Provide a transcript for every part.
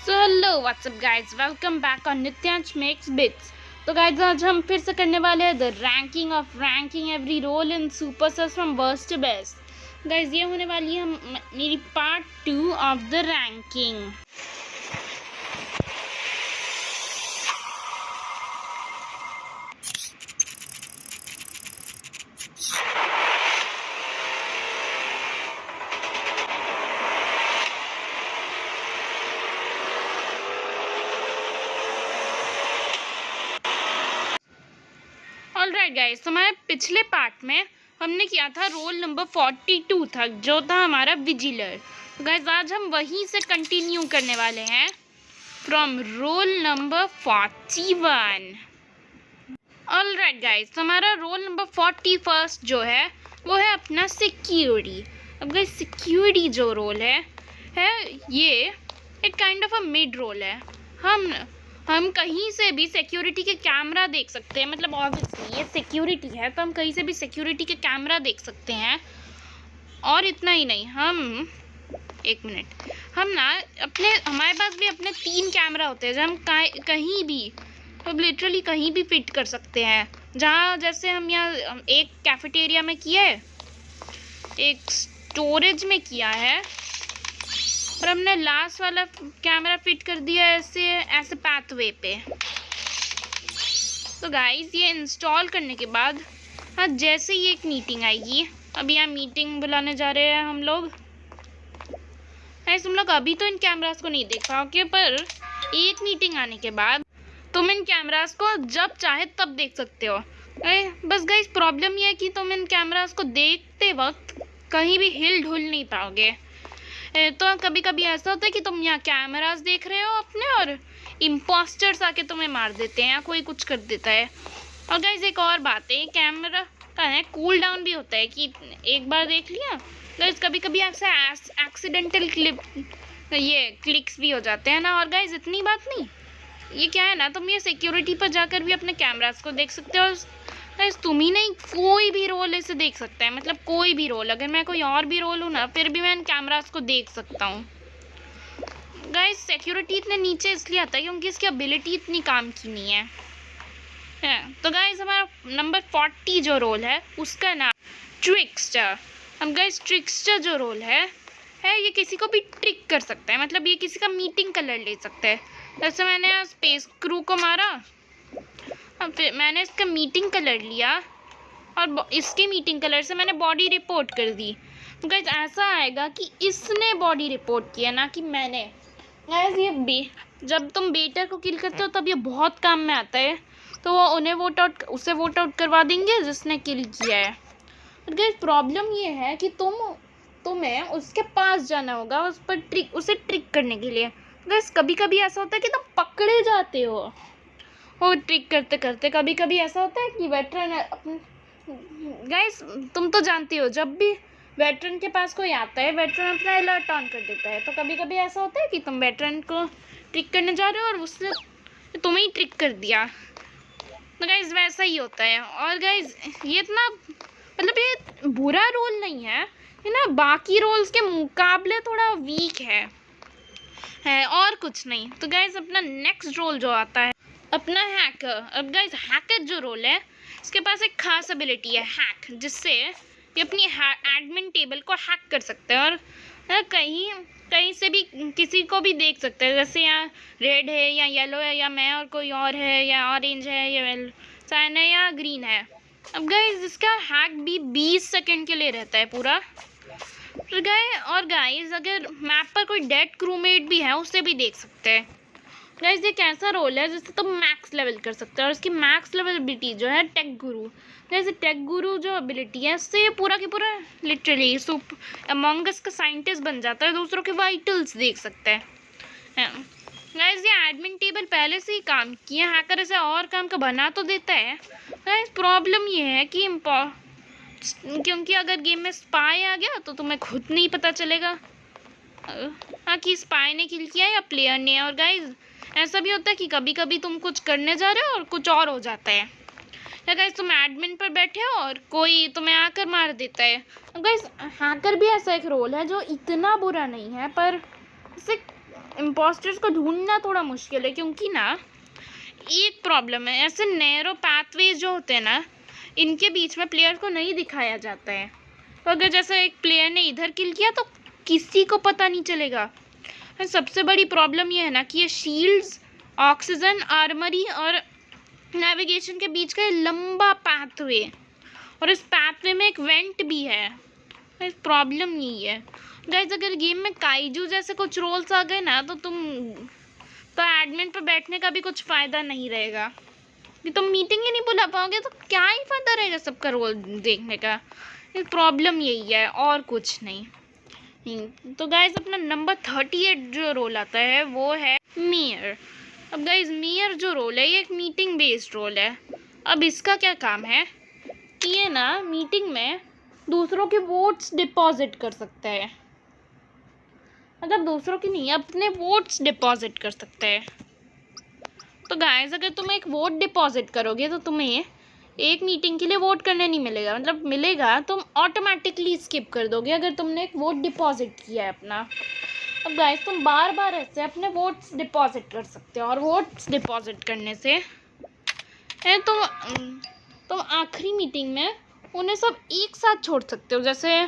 So hello what's up guys, welcome back on Nityansh makes bits. तो guys आज हम फिर से करने वाले हैं the ranking every role in superstars from worst to best. Guys ये होने वाली है मेरी part 2 of the ranking. Alright guys, तो हमारे पिछले पार्ट में हमने किया था रोल नंबर 42 तक, जो था हमारा विजिलर। तो गाइस आज हम वहीं से कंटिन्यू करने वाले हैं from roll number 41। Alright guys, तो हमारा रोल नंबर 41 जो है वो है अपना सिक्योरिटी। अब गाइस सिक्योरिटी जो रोल है ये एक kind of a mid role है। हम कहीं से भी सिक्योरिटी के कैमरा देख सकते हैं, मतलब ऑब्वियसली ये सिक्योरिटी है तो हम कहीं से भी सिक्योरिटी के कैमरा देख सकते हैं। और इतना ही नहीं, हम हमारे पास भी अपने 3 कैमरा होते हैं जो हम कहीं भी, तो लिटरली कहीं भी फिट कर सकते हैं। जहाँ जैसे हम यहाँ एक कैफेटेरिया में किया है, एक स्टोरेज में किया है, और हमने लास्ट वाला कैमरा फिट कर दिया ऐसे पाथवे पे। तो गाइस ये इंस्टॉल करने के बाद हाँ जैसे ही एक मीटिंग आएगी, अभी यहाँ मीटिंग बुलाने जा रहे हैं हम लोग। तुम लोग अभी तो इन कैमरास को नहीं देख पाओगे, पर एक मीटिंग आने के बाद तुम इन कैमरास को जब चाहे तब देख सकते हो। बस गाइस प्रॉब्लम ये है कि तुम इन कैमरास को देखते वक्त कहीं भी हिल डुल नहीं पाओगे। तो कभी कभी ऐसा होता है कि तुम यहाँ कैमरास देख रहे हो अपने, और इम्पोस्टर्स आके तुम्हें मार देते हैं या कोई कुछ कर देता है। और गाइस एक और बात है, कैमरा का है कूल डाउन भी होता है कि एक बार देख लिया। गाइस कभी कभी ऐसा एक्सीडेंटल क्लिक्स भी हो जाते हैं ना। और गाइस इतनी बात नहीं, ये क्या है ना, तुम ये सिक्योरिटी पर जाकर भी अपने कैमरास को देख सकते हो। गाइस तुम ही नहीं, कोई भी रोल ऐसे देख सकता है, मतलब कोई भी रोल, अगर मैं कोई और भी रोल हूँ ना फिर भी मैं इन कैमरास को देख सकता हूँ। गाइस सिक्योरिटी इतने नीचे इसलिए आता है क्योंकि इसकी एबिलिटी इतनी काम की नहीं है। तो गाइस हमारा नंबर 40 जो रोल है उसका नाम ट्रिकस्टर। अब गाइस ट्रिकस्टर जो रोल है ये किसी को भी ट्रिक कर सकता है, मतलब ये किसी का मीटिंग कलर ले सकता है। जैसे मैंने स्पेस क्रू को मारा, फिर मैंने इसका मीटिंग कलर लिया और इसके मीटिंग कलर से मैंने बॉडी रिपोर्ट कर दी। तो गाइस ऐसा आएगा कि इसने बॉडी रिपोर्ट किया, ना कि मैंने। गाइस ये जब तुम बेटर को किल करते हो तब ये बहुत काम में आता है, तो वो उसे वोट आउट करवा देंगे जिसने किल किया है। और गाइस प्रॉब्लम ये है कि तुम्हें उसके पास जाना होगा उसे ट्रिक करने के लिए। गाइस कभी कभी ऐसा होता है कि तुम पकड़े जाते हो वो ट्रिक करते करते। कभी कभी ऐसा होता है कि वेटरन, गाइस तुम तो जानती हो जब भी वेटरन के पास कोई आता है वेटरन अपना अलर्ट ऑन कर देता है। तो कभी कभी ऐसा होता है कि तुम वेटरन को ट्रिक करने जा रहे हो और उसने तुम्हें ही ट्रिक कर दिया। तो गाइस वैसा ही होता है। और गाइस ये इतना, मतलब ये बुरा रोल नहीं है, ये ना बाकी रोल्स के मुकाबले थोड़ा वीक है और कुछ नहीं। तो गाइस अपना नेक्स्ट रोल जो आता है अपना हैकर। अब गाइस हैकर जो रोल है इसके पास एक खास एबिलिटी है हैक, जिससे ये अपनी एडमिन टेबल को हैक कर सकते हैं और कहीं से भी किसी को भी देख सकते हैं। जैसे यहाँ रेड है या येलो है या मैं और कोई और है या ऑरेंज है या साइन है या ग्रीन है। अब गाइस इसका हैक भी 20 सेकंड के लिए रहता है पूरा। और गाइस अगर मैप पर कोई डेड क्रूमेट भी है उसे भी देख सकते हैं। गाइस ये कैसा रोल है जिससे तुम मैक्स लेवल कर सकते हो, और इसकी मैक्स लेवल एबिलिटी जो है टेक गुरु। जैसे टेक गुरु जो एबिलिटी है इससे ये पूरा की पूरा लिटरली अमंग अस का साइंटिस्ट बन जाता है, दूसरों के वाइटल्स देख सकता है। गाइस ये एडमिन टेबल पहले से ही काम किया, हैकर इसे और काम का बना तो देता है। गाइस प्रॉब्लम ये है कि क्योंकि अगर गेम में स्पाई आ गया तो तुम्हें खुद नहीं पता चलेगा हाँ कि स्पाई ने किल किया या प्लेयर ने। और गाइस ऐसा भी होता है कि कभी कभी तुम कुछ करने जा रहे हो और कुछ और हो जाता है, या गाइस तुम एडमिन पर बैठे हो और कोई तुम्हें आकर मार देता है। गाइस हैकर भी ऐसा एक रोल है जो इतना बुरा नहीं है, पर इसे इम्पोस्टर्स को ढूंढना थोड़ा मुश्किल है, क्योंकि ना एक प्रॉब्लम है, ऐसे नैरो पाथवेज जो होते हैं ना, इनके बीच में प्लेयर को नहीं दिखाया जाता है। तो अगर जैसे एक प्लेयर ने इधर किल किया तो किसी को पता नहीं चलेगा। सबसे बड़ी प्रॉब्लम ये है ना कि ये शील्ड्स, ऑक्सीजन, आर्मरी और नेविगेशन के बीच का ये लंबा पाथवे, और इस पाथवे में एक वेंट भी है। इस प्रॉब्लम यही है गाइस। अगर गेम में काइजू जैसे कुछ रोल्स आ गए ना तो एडमिन पे बैठने का भी कुछ फ़ायदा नहीं रहेगा, कि तुम मीटिंग ही नहीं बुला पाओगे तो क्या ही फ़ायदा रहेगा सबका रोल देखने का। प्रॉब्लम यही है और कुछ नहीं। तो गाइस अपना नंबर 38 जो रोल आता है वो है मेयर। अब गाइस मेयर जो रोल है ये एक मीटिंग बेस्ड रोल है। अब इसका क्या काम है कि ये ना मीटिंग में दूसरों के वोट्स डिपॉजिट कर सकता है, मतलब दूसरों की नहीं, अपने वोट्स डिपॉजिट कर सकता है। तो गाइस अगर तुम एक वोट डिपॉजिट करोगे तो तुम्हें एक मीटिंग के लिए वोट करने नहीं मिलेगा, मतलब मिलेगा, तुम ऑटोमेटिकली स्किप कर दोगे अगर तुमने एक वोट डिपॉजिट किया है अपना। अब गाइस तुम बार बार ऐसे अपने वोट्स डिपॉजिट कर सकते हो, और वोट्स डिपॉजिट करने से तुम आखिरी मीटिंग में उन्हें सब एक साथ छोड़ सकते हो। जैसे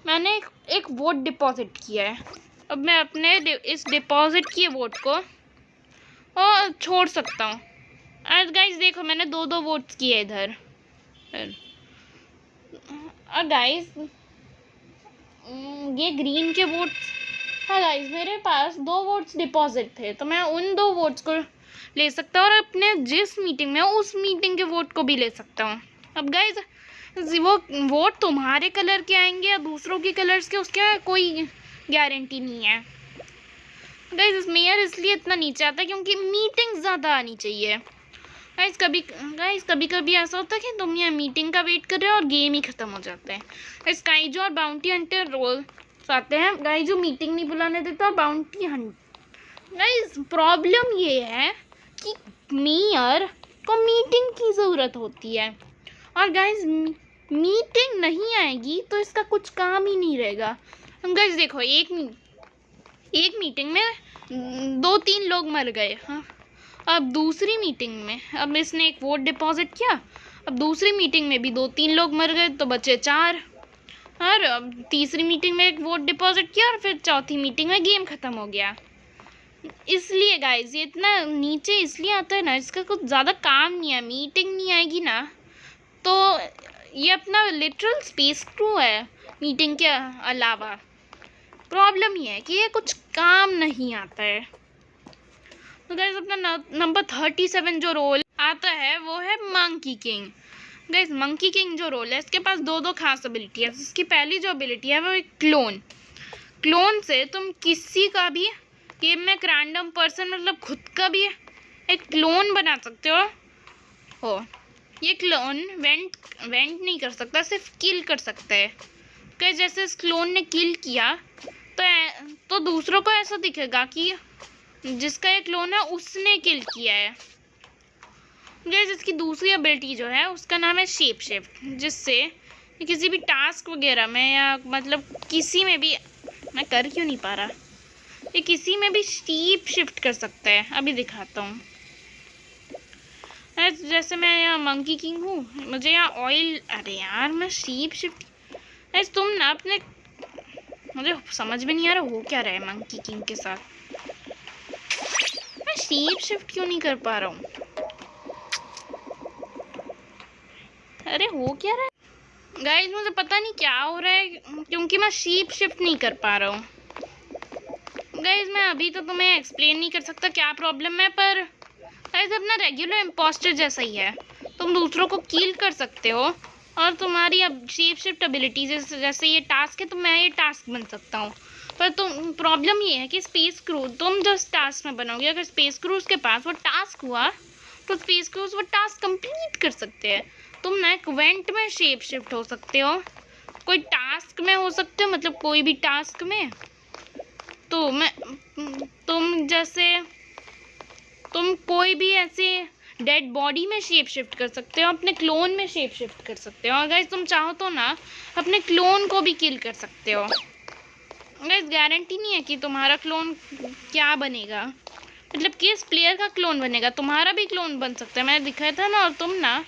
मैंने एक वोट डिपॉजिट किया है, अब मैं अपने इस डिपॉजिट किए वोट को और छोड़ सकता हूँ। आज गाइस देखो मैंने 2 वोट्स किए इधर। और गाइस ये ग्रीन के वोट्स, हाँ गाइस मेरे पास 2 वोट्स डिपॉजिट थे, तो मैं उन 2 वोट्स को ले सकता हूँ और अपने जिस मीटिंग में उस मीटिंग के वोट को भी ले सकता हूँ। अब गाइस वो वोट तुम्हारे कलर के आएंगे या दूसरों के कलर्स के, उसके कोई गारंटी नहीं है। गाइस मेयर इसलिए इतना नीचे आता है क्योंकि मीटिंग ज़्यादा आनी चाहिए। गाइस कभी कभी ऐसा होता है कि तुम यहाँ मीटिंग का वेट कर रहे हो और गेम ही ख़त्म हो जाता है। गाइस काइजू और बाउंटी हंटर रोल्स आते हैं। गाइस जो मीटिंग नहीं बुलाने देता और बाउंटी हंट। गाइस प्रॉब्लम ये है कि मेयर को मीटिंग की ज़रूरत होती है, और गाइस मीटिंग नहीं आएगी तो इसका कुछ काम ही नहीं रहेगा। हम गाइस देखो एक मीटिंग में 2-3 लोग मर गए, हाँ। अब दूसरी मीटिंग में अब इसने एक वोट डिपॉजिट किया, अब दूसरी मीटिंग में भी 2-3 लोग मर गए तो बचे 4, और अब तीसरी मीटिंग में एक वोट डिपॉजिट किया और फिर चौथी मीटिंग में गेम ख़त्म हो गया। इसलिए गाइस ये इतना नीचे इसलिए आता है ना, इसका कुछ ज़्यादा काम नहीं है। मीटिंग नहीं आएगी ना तो ये अपना लिटरल स्पेस क्रू है मीटिंग के अलावा। प्रॉब्लम ये है कि ये कुछ काम नहीं आता है। तो गाइस अपना नंबर 37 जो रोल आता है वो है monkey king. Guys monkey king जो रोल है इसके पास 2 खास एबिलिटी है। इसकी पहली जो एबिलिटी है वो एक क्लोन से तुम किसी का भी गेम में एक रैंडम पर्सन, मतलब खुद का भी एक क्लोन बना सकते हो। ये क्लोन वेंट नहीं कर सकता, सिर्फ किल कर सकता है। गाइस जैसे इस क्लोन ने किल किया तो दूसरों को ऐसा दिखेगा कि जिसका ये क्लोन है उसने किल किया है। गाइस इसकी दूसरी एबिलिटी जो है उसका नाम है शेप शिफ्ट, जिससे किसी भी टास्क वगैरह में या मतलब किसी में भी, मैं कर क्यों नहीं पा रहा, ये किसी में भी शेप शिफ्ट कर सकता है। अभी दिखाता हूँ। जैसे मैं यहाँ मंकी किंग हूँ, मुझे यहाँ ऑयल, अरे यार मैं शेप शिफ्ट, तुम ना अपने, मुझे समझ में नहीं आ रहा हो क्या रहा है मंकी किंग के साथ। मैं शेप शिफ्ट क्यों नहीं कर पा रहा हूँ, अरे हो क्या रहा है गाइस, मुझे पता नहीं क्या हो रहा है क्योंकि मैं शेप शिफ्ट नहीं कर पा रहा हूँ। गाइस मैं अभी तो तुम्हें एक्सप्लेन नहीं कर सकता क्या प्रॉब्लम है, पर गाइस अपना रेगुलर इम्पोस्टर जैसा ही है। तुम दूसरों को किल कर सकते हो और तुम्हारी अब शेप शिफ्ट एबिलिटी जैसे ये टास्क है तो मैं ये टास्क बन सकता हूँ। पर तुम प्रॉब्लम ये है कि स्पेस क्रू, तुम जिस टास्क में बनोगे अगर स्पेस क्रूज के पास वो टास्क हुआ तो स्पेस क्रूज वो टास्क कंप्लीट कर सकते हैं। तुम ना एक इवेंट में शेप शिफ्ट हो सकते हो, कोई टास्क में हो सकते हो, मतलब कोई भी टास्क में। तो तुम कोई भी ऐसे डेड बॉडी में शेप शिफ्ट कर सकते हो, अपने क्लोन में शेप शिफ्ट कर सकते हो, और गाइस तुम चाहो तो ना अपने क्लोन को भी किल कर सकते हो। गाइस गारंटी नहीं है कि तुम्हारा क्लोन क्या बनेगा, मतलब किस प्लेयर का क्लोन बनेगा। तुम्हारा भी क्लोन बन सकता है, मैंने दिखाया था ना। और तुम ना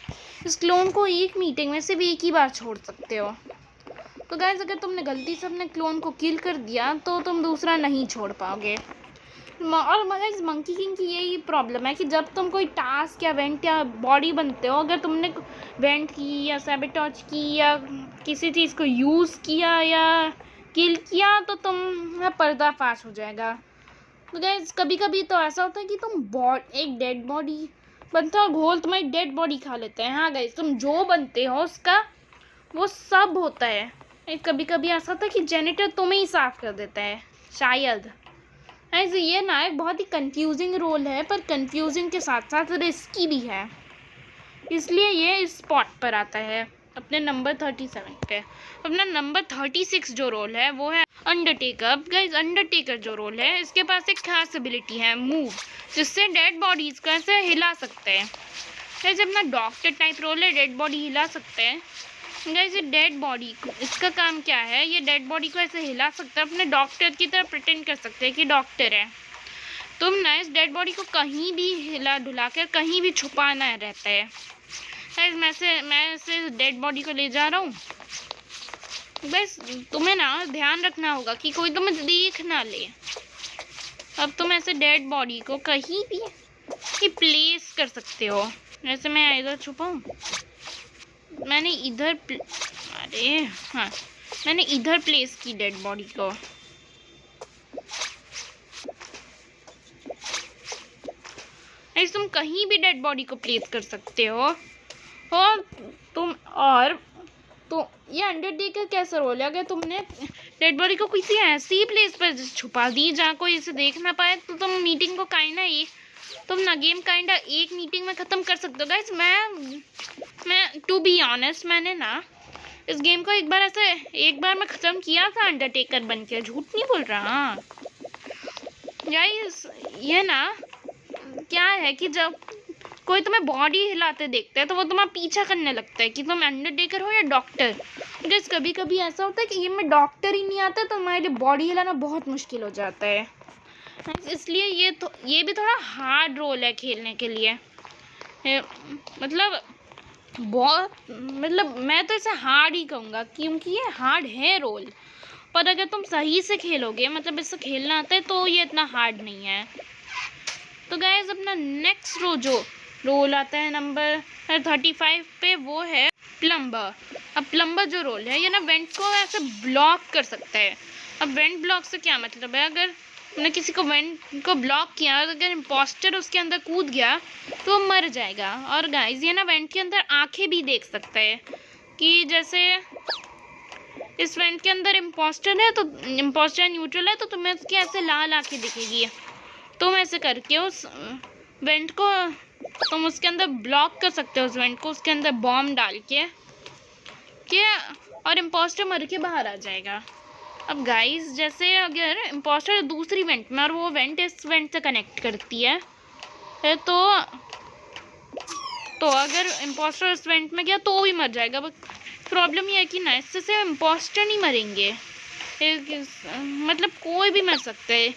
इस क्लोन को एक मीटिंग में सिर्फ एक ही बार छोड़ सकते हो। तो गाइस अगर तुमने गलती से अपने क्लोन को किल कर दिया तो तुम दूसरा नहीं छोड़ पाओगे। और गाइस मंकी किंग की यही प्रॉब्लम है कि जब तुम कोई टास्क या वेंट या बॉडी बनते हो, अगर तुमने वेंट की या सैबोटेज की या किसी चीज़ को यूज़ किया या किल किया तो तुम पर्दाफाश हो जाएगा। तो गाइस कभी कभी तो ऐसा होता है कि तुम एक डेड बॉडी बनते हो और घोल तुम्हारी डेड बॉडी खा लेते हैं। हाँ गाइस, तुम जो बनते हो उसका वो सब होता है। कभी कभी ऐसा होता है कि जेनिटर तुम्हें ही साफ कर देता है शायद। ऐसे ये ना एक बहुत ही कंफ्यूजिंग रोल है, पर कंफ्यूजिंग के साथ साथ रिस्की भी है, इसलिए ये इस स्पॉट पर आता है अपने नंबर 37 पे। अपना नंबर 36 जो रोल है वो है अंडरटेकर। गाइस अंडरटेकर जो रोल है इसके पास एक खास एबिलिटी है मूव, जिससे डेड बॉडीज को ऐसे हिला सकते हैं। गाइस अपना डॉक्टर टाइप रोल है, डेड बॉडी हिला सकते हैं। गाइस ये डेड बॉडी को, इसका काम क्या है, ये डेड बॉडी को ऐसे हिला सकता है, अपने डॉक्टर की तरह प्रिटेंड कर सकते हैं कि डॉक्टर है। तुम ना इस डेड बॉडी को कहीं भी हिला डुला कर कहीं भी छुपाना रहता है। गाइस मैं इसे डेड बॉडी को ले जा रहा हूँ। बस तुम्हें ना ध्यान रखना होगा कि कोई तुम्हें देख ना ले। अब तुम ऐसे डेड बॉडी को कहीं भी प्लेस कर सकते हो। जैसे मैं इधर छुपाऊँ, मैंने इधर अरे हाँ, मैंने इधर प्लेस की डेड बॉडी को। ऐसे तुम कहीं भी डेड बॉडी को प्लेस कर सकते हो। और तो ये अंडरटेकर कैसा रोल है, अगर तुमने डेड बॉडी को किसी ऐसी प्लेस पर छुपा दी जहाँ कोई इसे देख ना पाए, तो तुम मीटिंग को तुम ना गेम काइंडा एक मीटिंग में ख़त्म कर सकते हो। गाइस मैं टू बी ऑनेस्ट, मैंने ना इस गेम को एक बार मैं ख़त्म किया था अंडरटेकर बन के, झूठ नहीं बोल रहा। गाइस ये ना क्या है कि जब कोई तुम्हें बॉडी हिलाते देखता है तो वो तुम्हारा पीछा करने लगता है कि तुम अंडरटेकर हो या डॉक्टर। गाइस कभी कभी ऐसा होता है कि गेम में डॉक्टर ही नहीं आता तो तुम्हारे लिए बॉडी हिलाना बहुत मुश्किल हो जाता है। इसलिए ये भी थोड़ा हार्ड रोल है खेलने के लिए। मतलब मैं तो इसे हार्ड ही कहूँगा क्योंकि ये हार्ड है रोल, पर अगर तुम सही से खेलोगे, मतलब इससे खेलना आता है, तो ये इतना हार्ड नहीं है। तो गाइस अपना नेक्स्ट जो रोल आता है नंबर 35 पे, वो है प्लम्बर। अब प्लम्बर जो रोल है ये ना वेंट को ऐसे ब्लॉक कर सकता है। अब वेंट ब्लॉक से क्या मतलब है, अगर तुमने किसी को वेंट को ब्लॉक किया और अगर इम्पोस्टर उसके अंदर कूद गया तो वो मर जाएगा। और गाइस ये ना वेंट के अंदर आंखें भी देख सकता है कि जैसे इस वेंट के अंदर इम्पोस्टर है तो इम्पोस्टर न्यूट्रल है तो तुम्हें उसकी ऐसे लाल आंखें दिखेगी। तुम ऐसे करके उस वेंट को तुम उसके अंदर ब्लॉक कर सकते हो, उस वेंट को उसके अंदर बॉम्ब डाल के और इम्पोस्टर मर के बाहर आ जाएगा। अब गाइस जैसे अगर इम्पोस्टर दूसरी वेंट में और वो वेंट इस वेंट से कनेक्ट करती है तो अगर इम्पोस्टर इस वेंट में गया तो वो भी मर जाएगा। प्रॉब्लम ये है कि ना इससे सिर्फ इम्पोस्टर नहीं मरेंगे, मतलब कोई भी मर सकता है।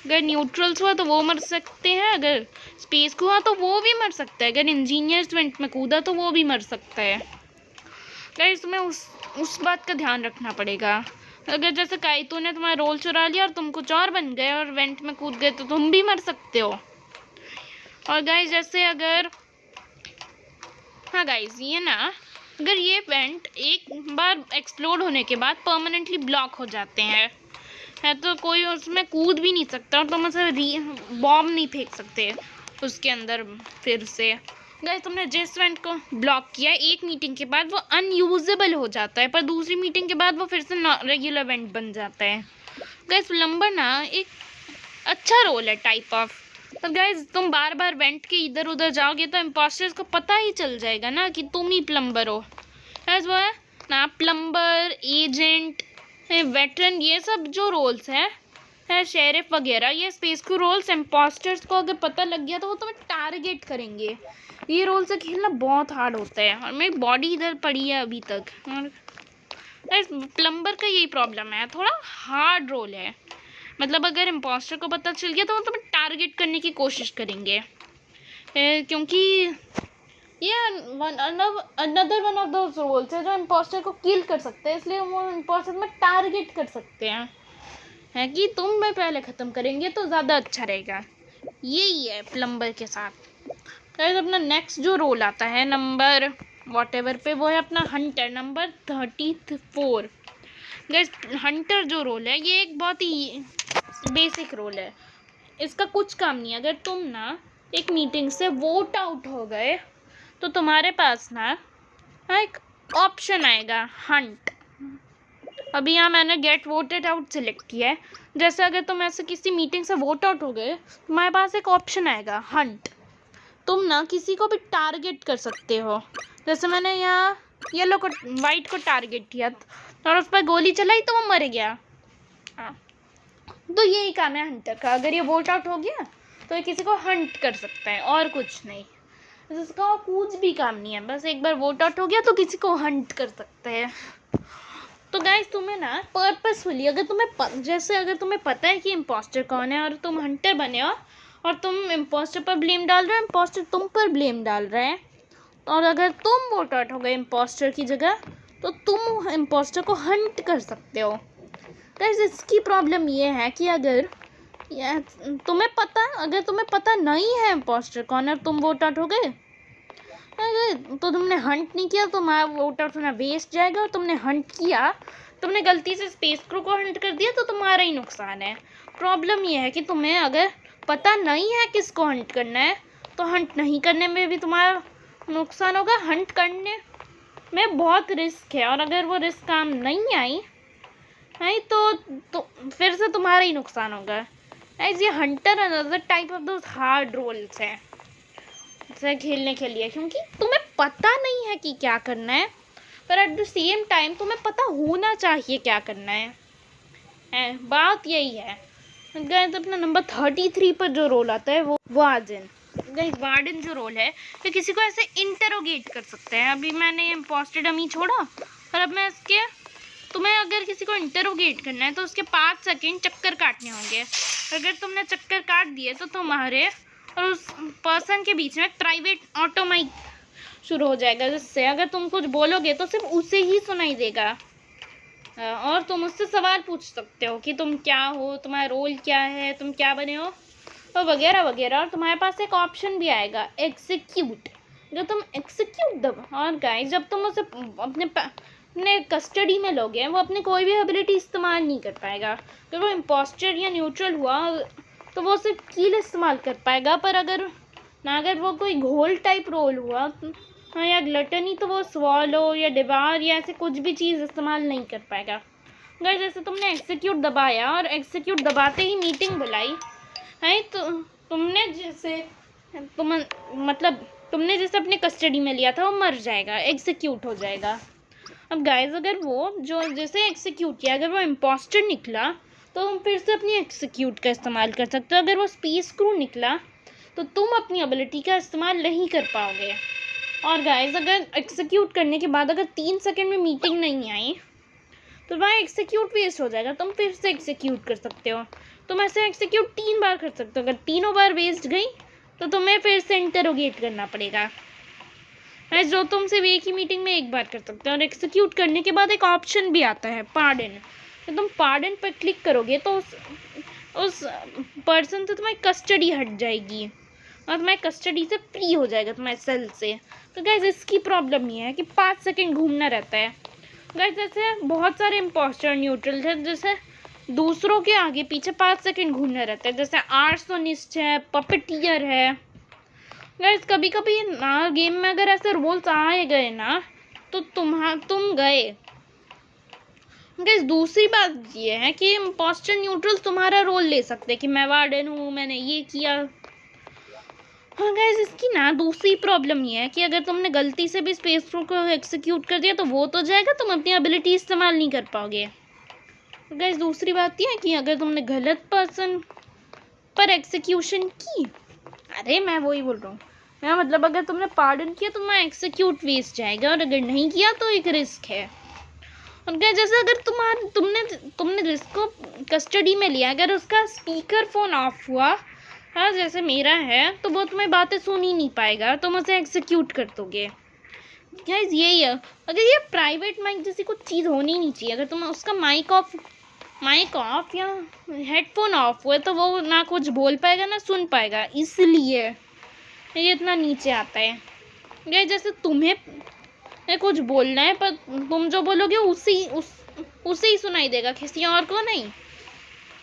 अगर न्यूट्रल्स हुआ तो वो मर सकते हैं, अगर स्पेस को हुआ तो वो भी मर सकता है, अगर इंजीनियर्स वेंट में कूदा तो वो भी मर सकता है। गाइस तुम्हें उस बात का ध्यान रखना पड़ेगा। अगर जैसे काइतो ने तुम्हारा रोल चुरा लिया और तुम कुछ और बन गए और वेंट में कूद गए तो तुम भी मर सकते हो। और गाइस जैसे अगर हाँ गाइस ये ना अगर ये वेंट एक बार एक्सप्लोड होने के बाद परमानेंटली ब्लॉक हो जाते हैं तो कोई उसमें कूद भी नहीं सकता और तुम उसे बॉम्ब नहीं फेंक सकते उसके अंदर फिर से। गाइस तुमने जिस वेंट को ब्लॉक किया एक मीटिंग के बाद वो अनयूजेबल हो जाता है, पर दूसरी मीटिंग के बाद वो फिर से रेगुलर वेंट बन जाता है। गाइस प्लम्बर ना एक अच्छा रोल है टाइप ऑफ, पर गाइस तुम बार बार वेंट के इधर उधर जाओगे तो इम्पोस्टर्स को पता ही चल जाएगा ना कि तुम ही प्लम्बर हो। गाइस वो है ना प्लम्बर, एजेंट, वेटरन, ये सब जो रोल्स है शेरिफ वगैरह, ये स्पेस क्रू रोल्स इम्पोस्टर्स को अगर पता लग गया तो वो तुम्हें टारगेट करेंगे। ये रोल से खेलना बहुत हार्ड होता है और मेरी बॉडी इधर पड़ी है अभी तक। और गाइस प्लम्बर का यही प्रॉब्लम है, थोड़ा हार्ड रोल है। मतलब अगर इम्पोस्टर को पता चल गया तो वो तुम्हें टारगेट करने की कोशिश करेंगे, क्योंकि ये another one of those roles है जो इम्पोस्टर को किल कर सकते हैं, इसलिए वो इम्पोस्टर में टारगेट कर सकते हैं, है कि तुम मैं पहले ख़त्म करेंगे तो ज़्यादा अच्छा रहेगा। यही है प्लम्बर के साथ। गाइस अपना नेक्स्ट जो रोल आता है नंबर वॉटेवर पे, वो है अपना हंटर नंबर 34। गाइस हंटर जो रोल है ये एक बहुत ही बेसिक रोल है, इसका कुछ काम नहीं है। अगर तुम ना एक मीटिंग से वोट आउट हो गए तो तुम्हारे पास ना एक ऑप्शन आएगा हंट। अभी यहाँ मैंने गेट वोटेड आउट सेलेक्ट किया है। जैसे अगर तुम ऐसे किसी मीटिंग से वोट आउट हो गए, तुम्हारे पास एक ऑप्शन आएगा हंट। तुम ना किसी को भी टारगेट कर सकते हो। जैसे मैंने यहाँ येलो को वाइट को टारगेट किया और उस पर गोली चलाई तो वो मर गया। तो यही काम है हंटर का। अगर ये वोट आउट हो गया तो ये किसी को हंट कर सकता है और कुछ नहीं, इसका कुछ भी काम नहीं है। बस एक बार वोट आउट हो गया तो किसी को हंट कर सकते हैं। तो गाइस तुम्हें ना पर्पसफुली अगर तुम्हें पता है कि इम्पोस्टर कौन है और तुम हंटर बने हो और तुम इम्पोस्टर पर ब्लेम डाल रहे हो, इम्पोस्टर तुम पर ब्लेम डाल रहे हैं, और अगर तुम वोट आउट हो गए इम्पोस्टर की जगह तो तुम इम्पोस्टर को हंट कर सकते हो। गाइस इसकी प्रॉब्लम ये है कि अगर तुम्हें पता नहीं है इम्पोस्टर कौन है और तुम वोट आउट हो गए तो तुमने हंट नहीं किया, तुम्हारा वोट आउट होना वेस्ट जाएगा। और तुमने हंट किया, तुमने गलती से स्पेस क्रू को हंट कर दिया तो तुम्हारा ही नुकसान है। प्रॉब्लम ये है कि तुम्हें अगर पता नहीं है किसको हंट करना है तो हंट नहीं करने में भी तुम्हारा नुकसान होगा। हंट करने में बहुत रिस्क है और अगर वो रिस्क काम नहीं आई तो फिर से तुम्हारा ही नुकसान होगा। ये hunter another type of those hard roles है खेलने के लिए, क्योंकि तुम्हें पता नहीं है कि क्या करना है, पर एट द सेम टाइम तुम्हें पता होना चाहिए क्या करना है। बात यही है। गाइस अपना नंबर 33 पर जो रोल आता है वो वार्डन। गाइस वार्डन जो रोल है वो किसी को ऐसे इंटरोगेट कर सकते हैं। अभी मैंने ये इम्पोस्टर डमी छोड़ा और अब मैं तुम्हें अगर किसी को इंटरोगेट करना है तो उसके 5 सेकेंड चक्कर काटने होंगे। अगर तुमने चक्कर काट दिए तो तुम्हारे और उस पर्सन के बीच में प्राइवेट ऑटो माइक शुरू हो जाएगा, जिससे अगर तुम कुछ बोलोगे तो सिर्फ उसे ही सुनाई देगा और तुम उससे सवाल पूछ सकते हो कि तुम क्या हो, तुम्हारा रोल क्या है, तुम क्या बने हो और वगैरह वगैरह। और तुम्हारे पास एक ऑप्शन भी आएगा एग्जीक्यूट, जो तुम एग्जीक्यूट दबा। और गाइस जब तुम उसे अपने कस्टडी में लोगे वो अपनी कोई भी एबिलिटी इस्तेमाल नहीं कर पाएगा। अगर वो इम्पोस्टर या न्यूट्रल हुआ तो वो सिर्फ कील इस्तेमाल कर पाएगा, पर अगर वो कोई घोल टाइप रोल हुआ या ग्लटनी तो वो स्वॉलो या डिवार या ऐसे कुछ भी चीज़ इस्तेमाल नहीं कर पाएगा। अगर जैसे तुमने एग्जीक्यूट दबाया और एग्जीक्यूट दबाते ही मीटिंग बुलाई है तो तुमने जैसे अपने कस्टडी में लिया था वो मर जाएगा, एग्जीक्यूट हो जाएगा। अब गाइस अगर वो जो जैसे एग्जीक्यूट किया अगर वो इम्पोस्टर निकला तो तुम फिर से अपनी एग्जीक्यूट का इस्तेमाल कर सकते हो। अगर वो स्पेस क्रू निकला तो तुम अपनी एबिलिटी का इस्तेमाल नहीं कर पाओगे। और गाइस अगर एग्जीक्यूट करने के बाद अगर 3 सेकंड में मीटिंग नहीं आई तो वहाँ एग्जीक्यूट वेस्ट हो जाएगा, तुम फिर से एग्जीक्यूट कर सकते हो। तुम ऐसे एग्जीक्यूट 3 बार कर सकते हो। अगर तीनों बार वेस्ट गई तो तुम्हें फिर से इंटरोगेट करना पड़ेगा, जो तुम सिर्फ एक ही मीटिंग में एक बार कर सकते हो। और एग्जीक्यूट करने के बाद एक ऑप्शन भी आता है पार्डन, तो तुम पार्डन पर क्लिक करोगे तो उस पर्सन से तुम्हारी कस्टडी हट जाएगी और तुम्हारी कस्टडी से फ्री हो जाएगा तुम्हारे सेल से। तो गाइस इसकी प्रॉब्लम ये है कि 5 सेकंड घूमना रहता है। गाइस जैसे बहुत सारे इम्पोस्टर न्यूट्रल है, जैसे दूसरों के आगे पीछे 5 सेकंड घूमना रहता है, जैसे आर्सोनिस्ट है, पपेटियर है। गाइस कभी कभी ना गेम में अगर ऐसे रोल्स आए गए ना तो तुम गए। गाइस दूसरी बात ये है कि इम्पोस्टर न्यूट्रल तुम्हारा रोल ले सकते हैं कि मैं वार्डन हूँ, मैंने ये किया। हाँ गाइस इसकी ना दूसरी प्रॉब्लम ये है कि अगर तुमने गलती से भी स्पेस क्रू को एग्जीक्यूट कर दिया तो वो तो जाएगा, तुम अपनी एबिलिटी इस्तेमाल नहीं कर पाओगे। गाइस दूसरी बात ये है कि अगर तुमने गलत पर्सन पर एग्जीक्यूशन की, अरे मैं वही बोल रहा हूँ, मैं मतलब अगर तुमने पार्डन किया तो मैं एग्जीक्यूट वेस्ट जाएगा और अगर नहीं किया तो एक रिस्क है। और क्या, जैसे अगर तुमने जिसको कस्टडी में लिया, अगर उसका स्पीकर फ़ोन ऑफ हुआ, हाँ जैसे मेरा है, तो वो तुम्हें बातें सुन ही नहीं पाएगा, तुम उसे एग्जीक्यूट कर दोगे। गाइस यही है, अगर ये प्राइवेट माइक जैसी कुछ चीज़ होनी नहीं चाहिए। अगर तुम उसका माइक ऑफ या हेडफोन ऑफ हुए तो वो ना कुछ बोल पाएगा ना सुन पाएगा, इसलिए ये इतना नीचे आता है। ये जैसे तुम्हें कुछ बोलना है, पर तुम जो बोलोगे उसे ही सुनाई देगा, किसी और को नहीं,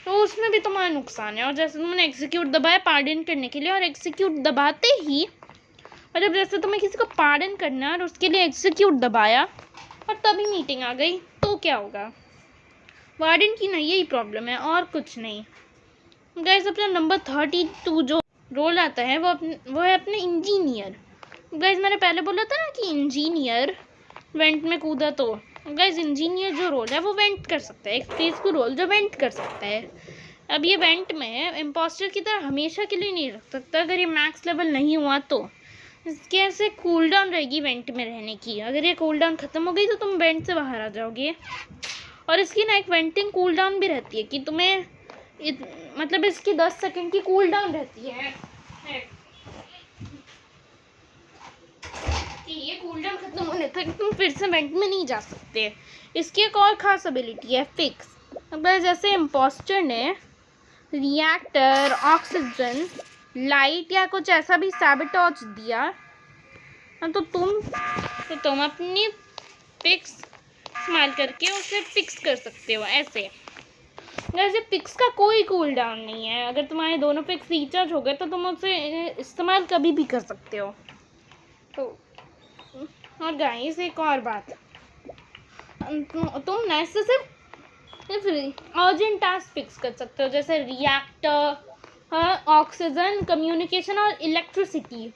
तो उसमें भी तुम्हारा नुकसान है। और जैसे तुमने एग्जीक्यूट दबाया पार्डन करने के लिए, और एग्जीक्यूट दबाते ही, मतलब जैसे तुम्हें किसी को पार्डन करना है और उसके लिए एग्जीक्यूट दबाया और तभी मीटिंग आ गई, तो क्या होगा? वार्डन की ना यही प्रॉब्लम है और कुछ नहीं। गाइस अपना नंबर 32 जो रोल आता है वो है अपने इंजीनियर। गाइस मैंने पहले बोला था ना कि इंजीनियर वेंट में कूदा, तो गाइस इंजीनियर जो रोल है वो वेंट कर सकता है, एक फेस को रोल जो वेंट कर सकता है। अब ये वेंट में इम्पोस्टर की तरह हमेशा के लिए नहीं रख सकता, अगर ये मैक्स लेवल नहीं हुआ तो इसके ऐसे कूल डाउन रहेगी वेंट में रहने की। अगर ये कूल डाउन ख़त्म हो गई तो तुम वेंट से बाहर आ जाओगे। और इसकी ना एक वेंटिंग कूल डाउन भी रहती है कि तुम्हें मतलब इसकी 10 सेकंड की कूल डाउन रहती है कि ये कूल डाउन खत्म होने तक तुम फिर से वेंट में नहीं जा सकते। इसकी एक और ख़ास एबिलिटी है फिक्स। अब जैसे इम्पोस्टर ने रिएक्टर, ऑक्सीजन, लाइट या कुछ ऐसा भी सैबोटेज दिया, तो तुम अपनी फिक्स इस्तेमाल करके उसे फिक्स कर सकते हो। ऐसे वैसे फिक्स का कोई कूल डाउन नहीं है, अगर तुम्हारे दोनों फिक्स रिचार्ज हो गए तो तुम उसे इस्तेमाल कभी भी कर सकते हो। तो और गाइस एक और बात, तुम ऐसे सिर्फ अर्जेंट टास्क फिक्स कर सकते हो, जैसे रिएक्टर, ऑक्सीजन, कम्युनिकेशन और इलेक्ट्रिसिटी,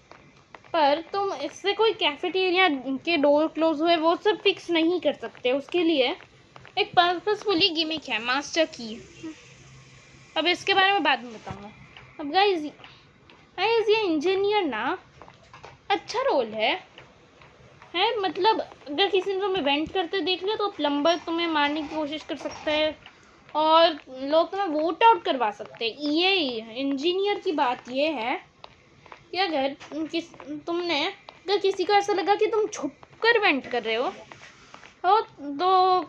पर तुम इससे कोई कैफेटेरिया के डोर क्लोज हुए वो सब फिक्स नहीं कर सकते। उसके लिए एक पर्पसफुली गिमिक है, मास्टर की। अब इसके बारे में बाद में बताऊंगा। अब गाइस ये इंजीनियर ना अच्छा रोल है, मतलब अगर किसी ने तुम्हें वेंट करते देख लिया तो प्लम्बर तुम्हें मारने की कोशिश कर सकता है और लोग तुम्हें वोट आउट करवा सकते हैं। ये इंजीनियर की बात ये है कि अगर किसी को ऐसा लगा कि तुम छुप कर वेंट कर रहे हो तो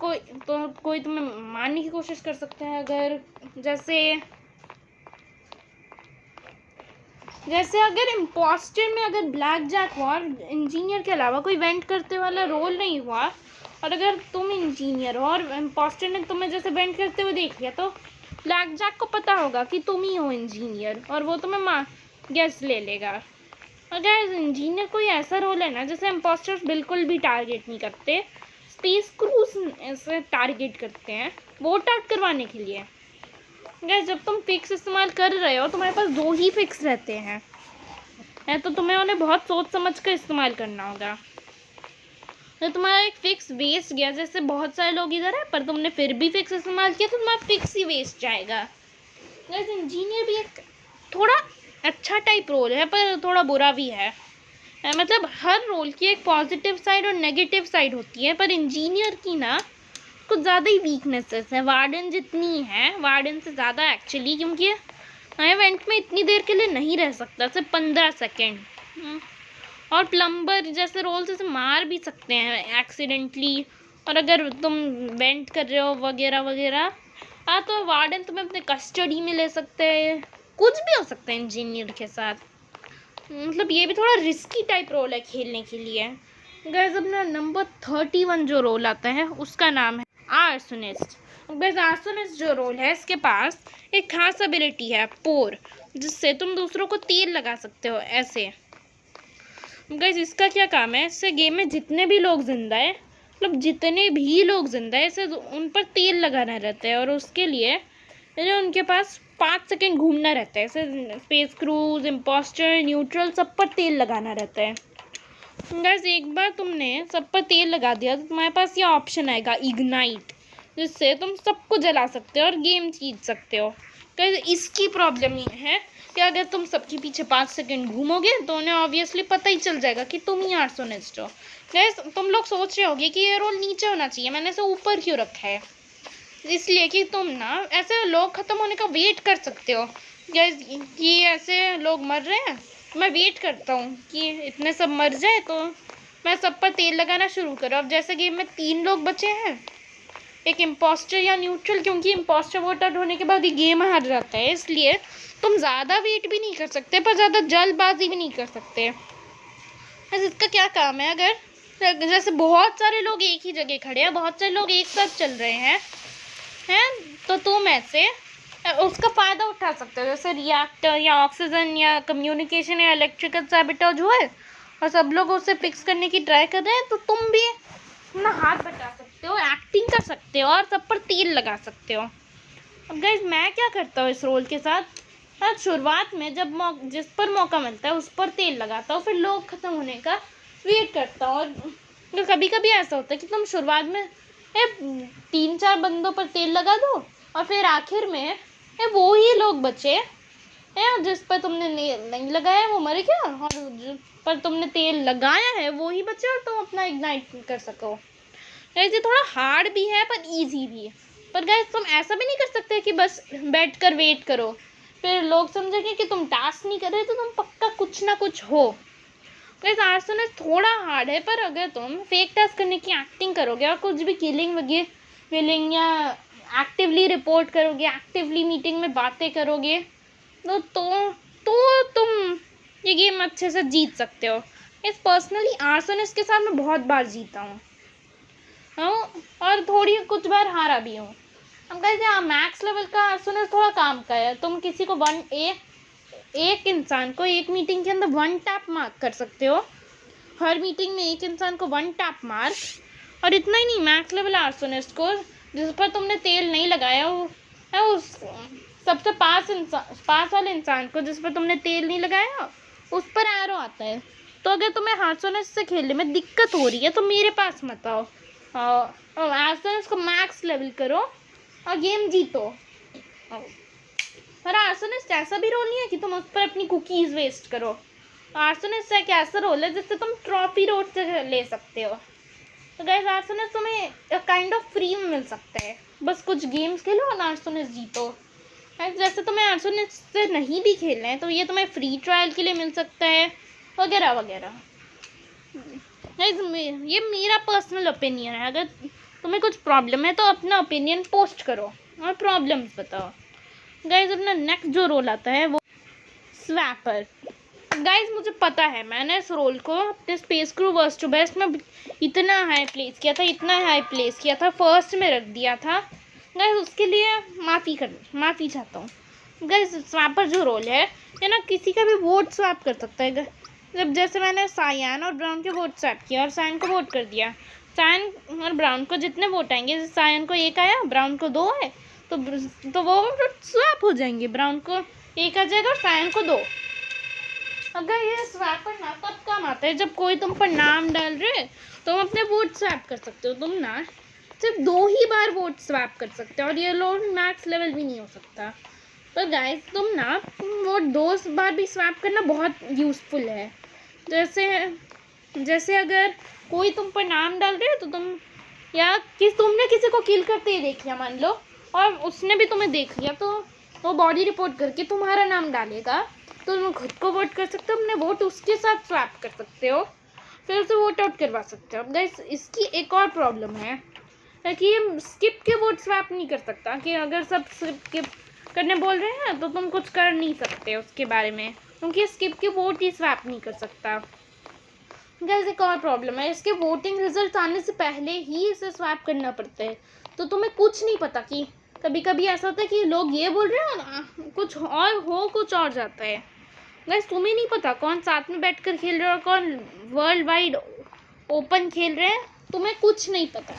कोई तुम्हें मारने की कोशिश कर सकता है। अगर जैसे अगर इम्पोस्टर में अगर ब्लैक जैक हुआ और इंजीनियर के अलावा कोई वेंट करते वाला रोल नहीं हुआ, और अगर तुम इंजीनियर हो और इम्पोस्टर ने तुम्हें जैसे वेंट करते हुए देख लिया, तो ब्लैक जैक को पता होगा कि तुम ही हो इंजीनियर और वो तुम्हें गैस ले लेगा। अगर इंजीनियर कोई ऐसा रोल है ना जैसे इम्पोस्टर्स बिल्कुल भी टारगेट नहीं करते, स्पेस क्रूज ऐसे टारगेट करते हैं वोट आउट करवाने के लिए। गाइस जब तुम फिक्स इस्तेमाल कर रहे हो तुम्हारे पास 2 ही फिक्स रहते हैं, तो तुम्हें उन्हें बहुत सोच समझ कर इस्तेमाल करना होगा। तो तुम्हारा एक फिक्स वेस्ट गया, जैसे बहुत सारे लोग इधर है पर तुमने फिर भी फिक्स इस्तेमाल किया तो तुम्हारा फिक्स ही वेस्ट जाएगा। गाइस इंजीनियर भी एक थोड़ा अच्छा टाइप रोल है पर थोड़ा बुरा भी है, मतलब हर रोल की एक पॉजिटिव साइड और नेगेटिव साइड होती है, पर इंजीनियर की ना कुछ ज़्यादा ही वीकनेसेस है। वार्डन जितनी है, वार्डन से ज़्यादा एक्चुअली, क्योंकि इवेंट में इतनी देर के लिए नहीं रह सकता, सिर्फ 15 सेकेंड। और प्लम्बर जैसे रोल से मार भी सकते हैं एक्सीडेंटली, और अगर तुम वेंट कर रहे हो वगैरह वगैरह, तो वार्डन तुम्हें अपने कस्टडी में ले सकते हैं, कुछ भी हो सकता है इंजीनियर के साथ। मतलब ये भी थोड़ा रिस्की टाइप रोल है खेलने के लिए। गाइस अपना नंबर 31 जो रोल आता है उसका नाम है आर्सोनिस्ट। गाइस आर्सोनिस्ट जो रोल है इसके पास एक खास एबिलिटी है पोर, जिससे तुम दूसरों को तेल लगा सकते हो। ऐसे गाइस इसका क्या काम है, इससे गेम में जितने भी लोग जिंदा है, मतलब जितने भी लोग जिंदा है, इससे उन पर तेल लगाना रहता है, और उसके लिए उनके पास 5 सेकेंड घूमना रहता है। ऐसे स्पेस क्रूज, इम्पोस्टर, न्यूट्रल सब पर तेल लगाना रहता है। गाइस एक बार तुमने सब पर तेल लगा दिया तो तुम्हारे पास ये ऑप्शन आएगा इग्नाइट, जिससे तुम सबको जला सकते हो और गेम जीत सकते हो। गाइस इसकी प्रॉब्लम ये है कि अगर तुम सबके पीछे 5 सेकंड घूमोगे तो उन्हें ऑब्वियसली पता ही चल जाएगा कि तुम ही आर्सोनिस्ट हो। गाइस तुम लोग सोच रहे होगे कि ये रोल नीचे होना चाहिए, मैंने इसे ऊपर क्यों रखा है? इसलिए कि तुम ना ऐसे लोग ख़त्म होने का वेट कर सकते हो। गाइस कि ऐसे लोग मर रहे हैं, मैं वेट करता हूँ कि इतने सब मर जाए तो मैं सब पर तेल लगाना शुरू करूँ। अब जैसे गेम में 3 लोग बचे हैं, एक इम्पोस्टर या न्यूट्रल, क्योंकि इम्पोस्टर वोट आउट होने के बाद ही गेम हार जाता है, इसलिए तुम ज़्यादा वेट भी नहीं कर सकते पर ज़्यादा जल्दबाजी भी नहीं कर सकते। बस इसका क्या काम है, अगर जैसे बहुत सारे लोग एक ही जगह खड़े हैं, बहुत सारे लोग एक साथ चल रहे हैं तो तुम ऐसे उसका फ़ायदा उठा सकते हो। जैसे रिएक्टर या ऑक्सीजन या कम्युनिकेशन या इलेक्ट्रिकल सैबोटेज हुआ है और सब लोग उसे फिक्स करने की ट्राई कर रहे हैं, तो तुम भी अपना हाथ बटा सकते हो, एक्टिंग कर सकते हो और सब पर तेल लगा सकते हो। अब गाइस मैं क्या करता हूँ इस रोल के साथ, शुरुआत में जब जिस पर मौका मिलता है उस पर तेल लगाता हूँ, फिर लोग ख़त्म होने का वेट करता हूँ। और कभी कभी ऐसा होता है कि तुम शुरुआत में 3-4 बंदों पर तेल लगा दो और फिर आखिर में वो ही लोग बचे जिस पर तुमने नहीं लगाया वो मर गया, और जिस पर तुमने तेल लगाया है वो ही बचे और तुम अपना इग्नाइट कर सको। ये थोड़ा हार्ड भी है पर इजी भी है। पर गाइस तुम ऐसा भी नहीं कर सकते कि बस बैठ कर वेट करो, फिर लोग समझेंगे कि तुम टास्क नहीं कर रहे, तो तुम पक्का कुछ ना कुछ हो। गाइस आर्सोनिस्ट थोड़ा हार्ड है, पर अगर तुम फेक टास्क करने की एक्टिंग करोगे और कुछ भी किलिंग वगैरह या एक्टिवली रिपोर्ट करोगे, एक्टिवली मीटिंग में बातें करोगे, तो तुम ये गेम अच्छे से जीत सकते हो। इस पर्सनली आर्सोनिस्ट के साथ मैं बहुत बार जीता हूँ और थोड़ी कुछ बार हारा भी हूँ। हम कहते हैं मैक्स लेवल का आर्सोनिस्ट थोड़ा काम का है। तुम किसी को एक इंसान को एक मीटिंग के अंदर 1 टैप मार्क कर सकते हो, हर मीटिंग में एक इंसान को 1 टैप मार्क। और इतना ही नहीं, मैक्स लेवल आर्सोनिस्ट को जिस पर तुमने तेल नहीं लगाया उस सबसे पास वाले इंसान को जिस पर तुमने तेल नहीं लगाया उस पर एरो आता है। तो अगर तुम्हें आर्सोनिस्ट से खेलने में दिक्कत हो रही है तो मेरे पास मत आओ, आर्सोनिस्ट को मैक्स लेवल करो और गेम जीतो। पर आर्सोनिस्ट ऐसा भी रोल नहीं है कि तुम उस पर अपनी कुकीज़ वेस्ट करो। आर्सोनिस्ट एक ऐसा रोल है जिससे तुम ट्रॉफी रोड से ले सकते हो। तो गाइस आर्सोनिस्ट तुम्हें काइंड ऑफ फ्री में मिल सकता है, बस कुछ गेम्स खेलो और आर्सोनिस्ट जीतो। जैसे तुम्हें आर्सोनिस्ट से नहीं भी खेलना है तो ये तुम्हें फ्री ट्रायल के लिए मिल सकता है वगैरह वगैरह। ये मेरा पर्सनल ओपिनियन है। अगर तुम्हें कुछ प्रॉब्लम है तो अपना ओपिनियन पोस्ट करो और प्रॉब्लम्स बताओ। गाइस अपना नेक्स्ट जो रोल आता है वो स्वैपर। गाइस मुझे पता है मैंने इस रोल को अपने space crew worst to best में इतना हाई प्लेस किया था, फर्स्ट में रख दिया था। गाइस उसके लिए माफ़ी चाहता हूँ। गाइस स्वैपर जो रोल है ये ना किसी का भी वोट स्वैप कर सकता है। जब जैसे मैंने सायन और ब्राउन के वोट स्वैप किया और सायन को वोट कर दिया, सायन और ब्राउन को जितने वोट आएंगे, जैसे सायन को 1 आया, ब्राउन को 2 आए, तो वो स्वैप हो जाएंगे। ब्राउन को 1 आ जाएगा और सायन को 2। अगर ये स्वैपर ना तब काम आता है जब कोई तुम पर नाम डाल रहे, तुम अपने वोट स्वैप कर सकते हो। तुम ना सिर्फ 2 ही बार वोट स्वैप कर सकते हो और ये लोग मैक्स लेवल भी नहीं हो सकता। पर गाइस तुम ना वोट 2 बार भी स्वैप करना बहुत यूज़फुल है। जैसे अगर कोई तुम पर नाम डाल रहे हो तो तुमने किसी को किल करते ही देख लिया मान लो, और उसने भी तुम्हें देख लिया, तो वो बॉडी रिपोर्ट करके तुम्हारा नाम डालेगा, तो तुम खुद को वोट कर सकते हो, अपने वोट उसके साथ स्वैप कर सकते हो, फिर उसे वोट आउट करवा सकते हो। अब गाइस इसकी एक और प्रॉब्लम है कि ये स्किप के वोट स्वैप नहीं कर सकता, कि अगर सब स्किप करने बोल रहे हैं तो तुम कुछ कर नहीं सकते उसके बारे में, क्योंकि स्किप के वोट ही स्वैप नहीं कर सकता। गाइस एक और प्रॉब्लम है, इसके वोटिंग रिजल्ट आने से पहले ही इसे स्वैप करना पड़ता है, तो तुम्हें कुछ नहीं पता। कि कभी कभी ऐसा होता है कि लोग ये बोल रहे हैं कुछ और जाता है। गाइस तुम्हें नहीं पता कौन साथ में बैठकर खेल रहे हैं और कौन वर्ल्ड वाइड ओपन खेल रहे हैं, तुम्हें कुछ नहीं पता।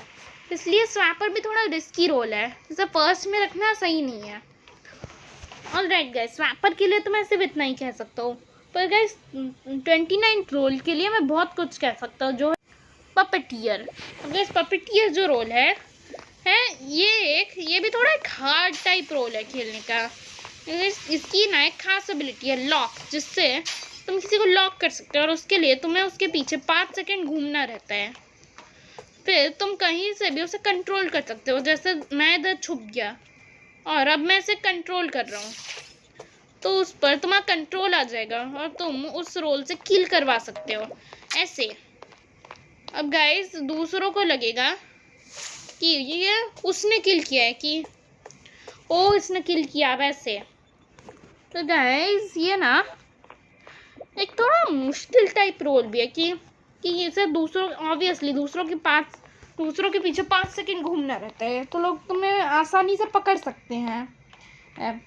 इसलिए स्वैपर भी थोड़ा रिस्की रोल है, इसे फर्स्ट में रखना सही नहीं है। ऑलराइट गाइस, स्वैपर के लिए तो मैं सिर्फ इतना ही कह सकता हूँ, पर गाइस 29 रोल के लिए मैं बहुत कुछ कह सकता हूँ, जो है पपेटियर। गाइस पपेटियर जो रोल है ये भी थोड़ा एक हार्ड टाइप रोल है खेलने का। इसकी ना एक खास एबिलिटी है लॉक, जिससे तुम किसी को लॉक कर सकते हो और उसके लिए तुम्हें उसके पीछे 5 सेकंड घूमना रहता है। फिर तुम कहीं से भी उसे कंट्रोल कर सकते हो। जैसे मैं इधर छुप गया और अब मैं इसे कंट्रोल कर रहा हूँ, तो उस पर तुम्हारा कंट्रोल आ जाएगा और तुम उस रोल से किल करवा सकते हो ऐसे। अब गाइस दूसरों को लगेगा कि ये उसने किल किया है, कि ओ इसने किल किया वैसे। तो गाइस ये ना एक थोड़ा मुश्किल टाइप रोल भी है कि इसे दूसरों ऑब्वियसली दूसरों के पीछे 5 सेकंड घूमना रहता है, तो लोग तुम्हें आसानी से पकड़ सकते हैं।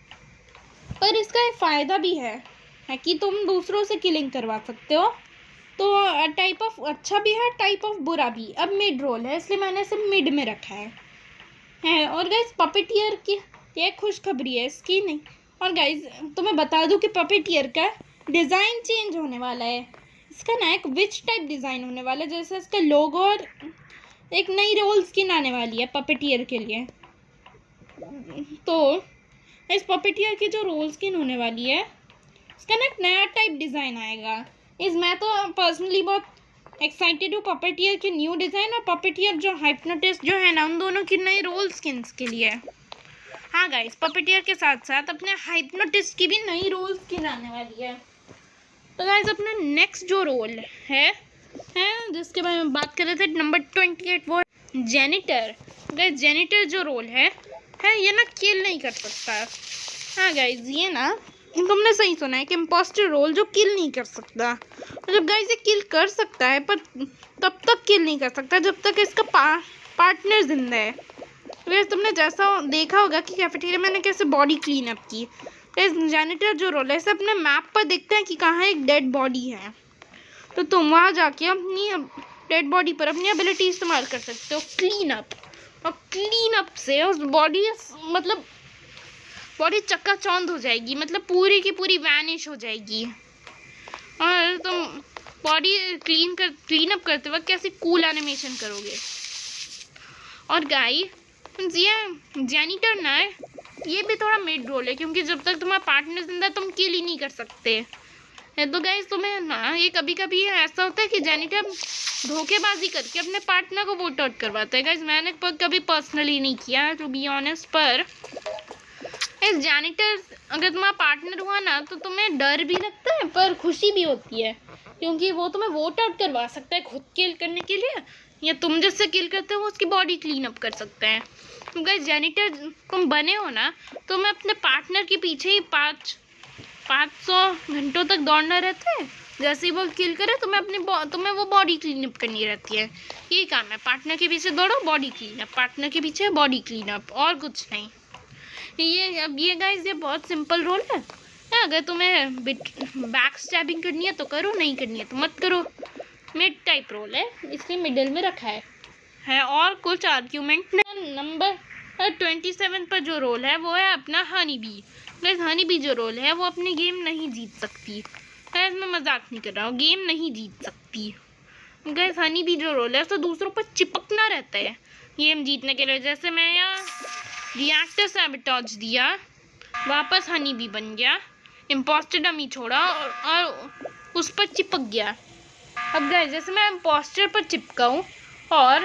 पर इसका एक फ़ायदा भी है कि तुम दूसरों से किलिंग करवा सकते हो। तो टाइप ऑफ अच्छा भी है, टाइप ऑफ बुरा भी। अब मिड रोल है, इसलिए मैंने इसे मिड में रखा है। और गाइस पपेटियर की ये खुशखबरी है इसकी नहीं। और गाइस तुम्हें बता दूं कि पपेटियर का डिज़ाइन चेंज होने वाला है। इसका ना एक विच टाइप डिज़ाइन होने वाला है, जैसे इसका लोगो, और एक नई रोल स्किन आने वाली है पपेटियर के लिए। तो इस पपेटियर की जो रोल स्किन होने वाली है, इसका ना एक नया टाइप डिज़ाइन आएगा। मैं तो पर्सनली बहुत एक्साइटेड हूँ पपेटियर के न्यू डिज़ाइन और पपेटियर जो हाइप्नोटिस्ट जो है ना, उन दोनों की नई रोल स्किन्स के लिए। हाँ गाइस, पपेटियर के साथ साथ अपने हाइप्नोटिस्ट की भी नई रोल स्किन आने वाली है। तो गाइस अपना नेक्स्ट जो रोल है जिसके बारे में बात कर रहे थे, नंबर 28, वो जेनिटर। गाइस जेनिटर जो रोल है ये ना किल नहीं कर सकता। हाँ गाइस ये ना तुमने सही सुना है कि इम्पोस्टर रोल जो किल नहीं कर सकता। मतलब गाइस ये किल कर सकता है, पर तब तक किल नहीं कर सकता जब तक इसका पार्टनर जिंदा है। वैसे तुमने जैसा देखा होगा कि कैफेटेरिया में कैसे बॉडी क्लीन अप की। जेनिटर जो रोल है इसे अपने मैप पर देखते हैं कि कहाँ एक डेड बॉडी है, तो तुम वहाँ जाके अपनी डेड बॉडी पर अपनी एबिलिटी इस्तेमाल कर सकते हो क्लीन अप। और क्लीन अप से उस बॉडी चकाचौंध हो जाएगी, मतलब पूरी की पूरी वैनिश हो जाएगी। और तुम बॉडी क्लीन अप करते वक्त कैसे कूल एनिमेशन करोगे। और गाइस ये जेनिटर ना ये भी थोड़ा मिड रोल है, क्योंकि जब तक तुम्हारा पार्टनर जिंदा तुम किल ही नहीं कर सकते। तो गाइस तुम्हें ना ये कभी कभी ऐसा होता है कि जेनिटर धोखेबाजी करके अपने पार्टनर को वोट आउट करवाता है। गाइस मैंने कभी पर्सनली नहीं किया टू बी ऑनेस्ट, पर इस जेनिटर अगर तुम्हारा पार्टनर हुआ ना तो तुम्हें डर भी लगता है पर खुशी भी होती है, क्योंकि वो तुम्हें वोट आउट करवा सकता है खुद किल करने के लिए, या तुम जिससे किल करते हो उसकी बॉडी क्लीन अप कर सकते हैं। तो गाइस जेनिटर तुम बने हो ना, तो मैं अपने पार्टनर के पीछे ही 500 घंटों तक दौड़ना रहता है। जैसे ही वो किल करे तुम्हें वो बॉडी क्लीन अप करनी रहती है। यही काम है, पार्टनर के पीछे दौड़ो बॉडी क्लीन अप, पार्टनर के पीछे बॉडी क्लीन अप, और कुछ नहीं। ये गाइस ये बहुत सिंपल रोल है। अगर तुम्हें बैक स्टैबिंग करनी है तो करो, नहीं करनी है तो मत करो। मिड टाइप रोल है इसलिए मिडिल में रखा है। और कुछ आर्ग्यूमेंट नंबर 27 पर जो रोल है वो है अपना honey bee. Guys honey bee जो रोल है वो अपनी गेम नहीं जीत सकती। गाइस मैं मजाक नहीं कर रहा हूँ, गेम नहीं जीत सकती। गाइस हनी बी जो रोल है तो दूसरों पर चिपकना रहता है गेम जीतने के लिए। जैसे मैं यहाँ रिएक्टर सैबोटेज दिया, वापस हनी बी बन गया, इम्पोस्टर डमी छोड़ा और उस पर चिपक गया। अब गाइस जैसे मैं इम्पोस्टर पर चिपका हूँ और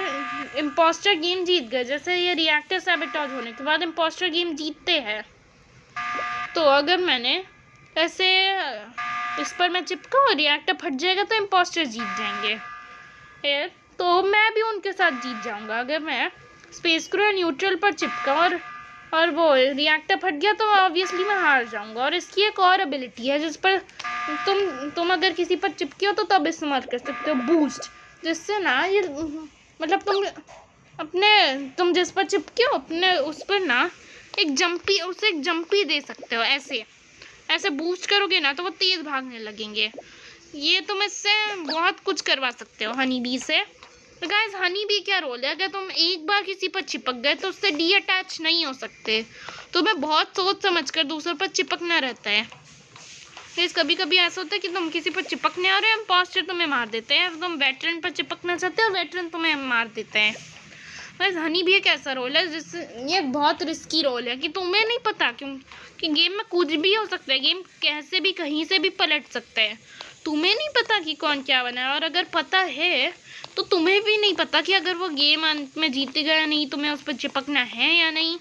इम्पोस्टर गेम जीत गए, जैसे ये रिएक्टर सैबोटेज होने के बाद इम्पोस्टर गेम जीतते हैं, तो अगर मैंने ऐसे इस पर मैं चिपका और रिएक्टर फट जाएगा तो इम्पोस्टर जीत जाएंगे। तो मैं भी उनके साथ जीत जाऊंगा। अगर मैं स्पेस क्रू या न्यूट्रल पर चिपका और वो रिएक्टर फट गया तो ऑब्वियसली मैं हार जाऊंगा। और इसकी एक और एबिलिटी है जिस पर तुम अगर किसी पर चिपके हो तो तब इस्तेमाल कर सकते हो बूस्ट, जिससे ना ये मतलब तुम जिस पर चिपके हो अपने उस पर ना एक जंपी दे सकते हो। ऐसे बूस्ट करोगे ना तो वो तेज़ भागने लगेंगे। ये तुम इससे बहुत कुछ करवा सकते हो हनी बी से। तो गाइस हनी बी क्या रोल है, अगर तुम एक बार किसी पर चिपक गए तो उससे डी अटैच नहीं हो सकते। तुम्हें बहुत सोच समझ कर दूसरों पर चिपकना रहता है। गाइस कभी कभी ऐसा होता है कि तुम किसी पर चिपकने आ रहे हो, इम्पोस्टर तुम्हें मार देते हैं, तुम वेटरन पर चिपकना चाहते हो, वेटरन तुम्हें मार देते हैं। बस हनी भी एक ऐसा रोल है जिससे ये बहुत रिस्की रोल है कि तुम्हें नहीं पता क्यों कि गेम में कुछ भी हो सकता है, गेम कैसे भी कहीं से भी पलट सकता है। तुम्हें नहीं पता कि कौन क्या बना है, और अगर पता है तो तुम्हें भी नहीं पता कि अगर वो गेम अंत में जीतेगा या नहीं, तुम्हें उस पर चिपकना है या नहीं।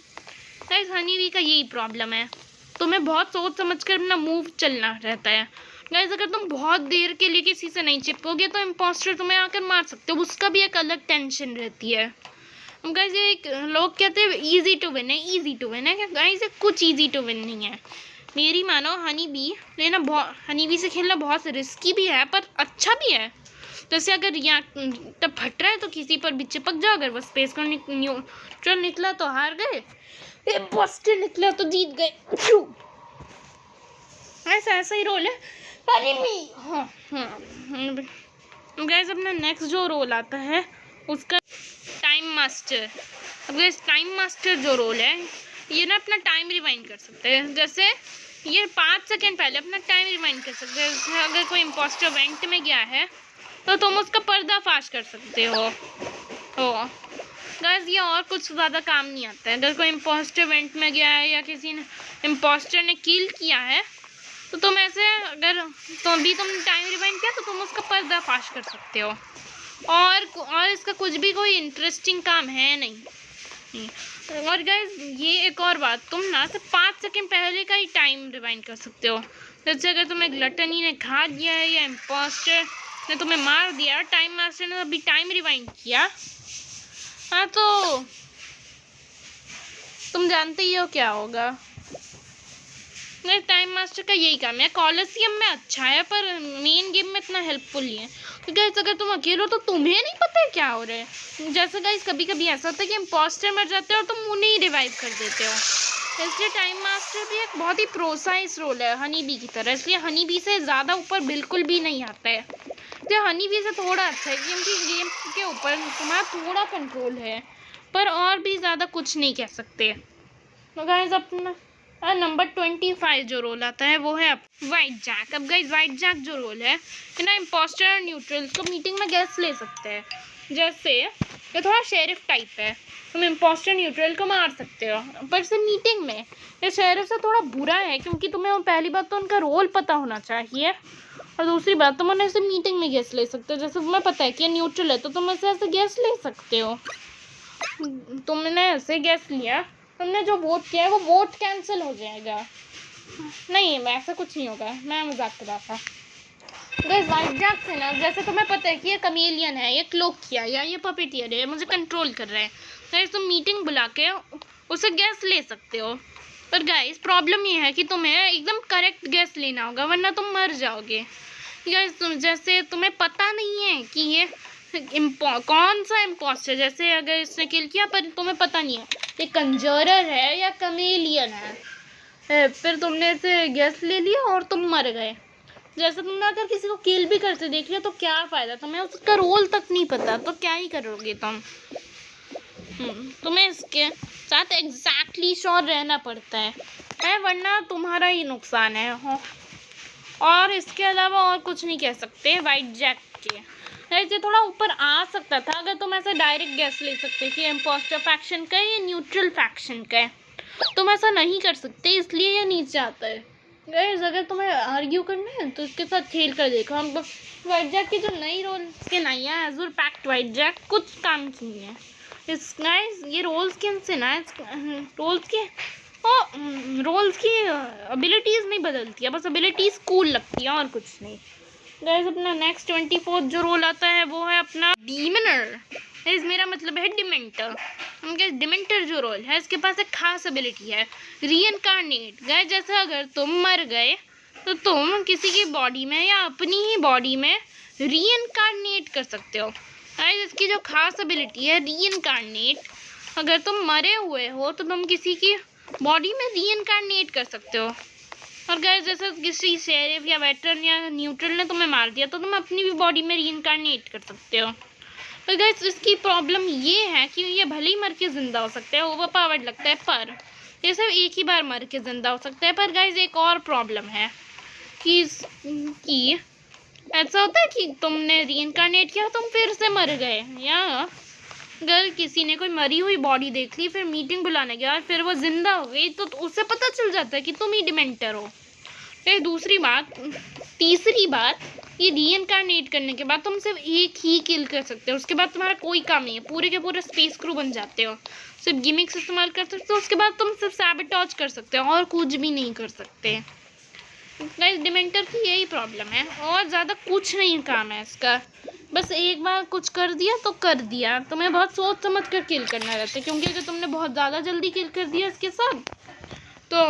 गाइस हनी बी का यही प्रॉब्लम है, तुम्हें बहुत सोच समझ कर अपना मूव चलना रहता है। गाइस अगर तुम बहुत देर के लिए किसी से नहीं चिपकोगे तो इम्पोस्टर तुम्हें आकर मार सकते हो, उसका भी एक अलग टेंशन रहती है। गाइस ये एक लोग कहते हैं इजी टू विन है, इजी टू विन है। गाइस ये कुछ इजी टू विन नहीं है, मेरी मानो हनी बी लेना बहुत, हनी बी से खेलना बहुत रिस्की भी है पर अच्छा भी है। जैसे अगर यहाँ तब फट रहा है तो किसी पर भी चिपक जाओ, अगर वो स्पेस का न्यूट्रल निकला तो हार गए, इम्पोस्टर निकला तो जीत गए। ऐसा ही रोल है हनी बी। हाँ गाइस अपना नेक्स्ट जो रोल आता है उसका टाइम मास्टर। अब गाइस टाइम मास्टर जो रोल है ये ना अपना टाइम रिवाइंड कर सकते हैं। जैसे ये 5 सेकंड पहले अपना टाइम रिवाइंड कर सकते हैं। जैसे अगर कोई इम्पोस्टर वेंट में गया है तो तुम उसका पर्दाफाश कर सकते हो। गाइस ये और कुछ ज़्यादा काम नहीं आता है। अगर कोई इम्पोस्टर वेंट में गया है या किसी ने इम्पोस्टर ने किल किया है तो तुम ऐसे अगर तुमने टाइम रिवाइंड किया तो तुम उसका पर्दाफाश कर सकते हो। और इसका कुछ भी कोई इंटरेस्टिंग काम है नहीं। और गाइस ये एक और बात, तुम ना सिर्फ 5 सेकंड पहले का ही टाइम रिवाइंड कर सकते हो। जैसे अगर तुम्हें ग्लटनी ने खा दिया है या इम्पोस्टर ने तुम्हें मार दिया, टाइम मास्टर ने अभी टाइम रिवाइंड किया, हाँ तो तुम जानते ही हो क्या होगा। नहीं टाइम मास्टर का यही काम है, कॉलोसियम में अच्छा है पर मेन गेम में इतना हेल्पफुल नहीं है। तो गाइस अगर तुम अकेले हो तो तुम्हें नहीं पता है क्या हो रहा है। जैसे गाइस कभी कभी ऐसा होता है कि इम्पोस्टर मर जाते हो और तुम उन्हें ही रिवाइव कर देते हो। इसलिए टाइम मास्टर भी एक बहुत ही प्रोसाइज रोल है हनी बी की तरह, इसलिए हनी बी से ज़्यादा ऊपर बिल्कुल भी नहीं आता है। जो हनी बी से थोड़ा अच्छा है क्योंकि गेम के ऊपर तुम्हारा थोड़ा कंट्रोल है, पर और भी ज़्यादा कुछ नहीं कह सकते। तो गाइस अपना नंबर 25 जो रोल आता है वो है वाइट जैक। अब गाइस वाइट जैक जो रोल है ना इम्पोस्टर और न्यूट्रल को मीटिंग में गैस ले सकते हैं। जैसे ये थोड़ा शेरिफ टाइप है, तुम इम्पोस्टर न्यूट्रल को मार सकते हो, पर से मीटिंग में ये शेरिफ से थोड़ा बुरा है क्योंकि तुम्हें पहली बात तो उनका रोल पता होना चाहिए, और दूसरी बात तुम उन्हें ऐसे मीटिंग में गैस ले सकते हो। जैसे तुम्हें पता है कि ये न्यूट्रल है तो तुम ऐसे गैस ले सकते हो। तुमने ऐसे गैस लिया, तुमने जो वोट किया है वो वोट कैंसिल हो जाएगा। नहीं ऐसा कुछ नहीं होगा, मैं मजाक कर रहा था। गाइस वाइट जैक से ना जैसे तुम्हें पता है कि ये कमेलियन है, ये क्लोक किया या ये पपेटियर है, मुझे कंट्रोल कर रहा है, गाइस तुम मीटिंग बुला के उसे गैस ले सकते हो। पर गाइस प्रॉब्लम ये है कि तुम्हें एकदम करेक्ट गैस लेना होगा वरना तुम मर जाओगे। गाइस जैसे तुम्हें पता नहीं है कि ये कौन सा इम्पोस्टर, जैसे अगर इसने किल किया पर तुम्हें पता नहीं है ये कंजरर है या कमेलियन है, फिर तुमने इसे गैस ले लिया और तुम मर गए। जैसे तुमने अगर किसी को किल भी करते देख लिया तो क्या फ़ायदा, तुम्हें उसका रोल तक नहीं पता तो क्या ही करोगे तुम। तुम्हें इसके साथ एग्जैक्टली श्योर रहना पड़ता है वरना तुम्हारा ही नुकसान है। और इसके अलावा और कुछ नहीं कह सकते वाइट जैक के। ऐसे थोड़ा ऊपर आ सकता था अगर तुम ऐसे डायरेक्ट गैस ले सकते कि इम्पोस्टर फैक्शन का है या न्यूट्रल फैक्शन का है, तुम ऐसा नहीं कर सकते इसलिए ये नीचे आता है। गाइस अगर तुम्हें आर्ग्यू करना है तो इसके साथ खेल कर देखो। हम वाइट जैक की जो नई रोल के नई है एजूर पैक्ट वाइट जैक कुछ काम की है। इस गाइस ये रोल स्किन से ना रोल्स की एबिलिटीज़ नहीं बदलती है, बस एबिलिटीज़ कूल लगती है और कुछ नहीं। गाइस अपना नेक्स्ट 24 जो रोल आता है वो है अपना डीमनर। इस मेरा मतलब है डिमेंटर। उनके डिमेंटर जो रोल है इसके पास एक खास एबिलिटी है रीइनकार्नेट। गाइस जैसे अगर तुम मर गए तो तुम किसी की बॉडी में या अपनी ही बॉडी में रीइनकार्नेट कर सकते हो। गाइस इसकी जो खास एबिलिटी है रीइनकार्नेट, अगर तुम मरे हुए हो तो तुम किसी की बॉडी में रीइनकार्नेट कर सकते हो। और गाइस जैसे किसी शेरिफ या वेटरन या न्यूट्रल ने तुम्हें मार दिया तो तुम अपनी भी बॉडी में रीइनकार्नेट कर सकते हो। तो गाइस इसकी प्रॉब्लम ये है कि ये भले ही मर के ज़िंदा हो सकता है, ओवर पावर्ड लगता है, पर ये सिर्फ एक ही बार मर के ज़िंदा हो सकता है। पर गाइस एक और प्रॉब्लम है कि ऐसा होता है कि तुमने रीइनकार्नेट किया तुम फिर से मर गए, या अगर किसी ने कोई मरी हुई बॉडी देख ली, फिर मीटिंग बुलाने गया और फिर वो जिंदा हो गई, तो उससे पता चल जाता है कि तुम ही डिमेंटर हो। फिर दूसरी बात, तीसरी बात, ये रीइंकार्नेट करने के बाद तुम सिर्फ एक ही किल कर सकते हो, उसके बाद तुम्हारा कोई काम नहीं है, पूरे के पूरे स्पेस क्रू बन जाते हो, सिर्फ गिमिक्स इस्तेमाल कर सकते हो, उसके बाद तुम सिर्फ सैबोटेज कर सकते हो और कुछ भी नहीं कर सकते। गाइस डिमेंटर की यही प्रॉब्लम है, और ज़्यादा कुछ नहीं काम है इसका, बस एक बार कुछ कर दिया तो कर दिया। तुम्हें बहुत सोच समझ कर किल करना रहता है, क्योंकि अगर तुमने बहुत ज़्यादा जल्दी किल कर दिया इसके साथ तो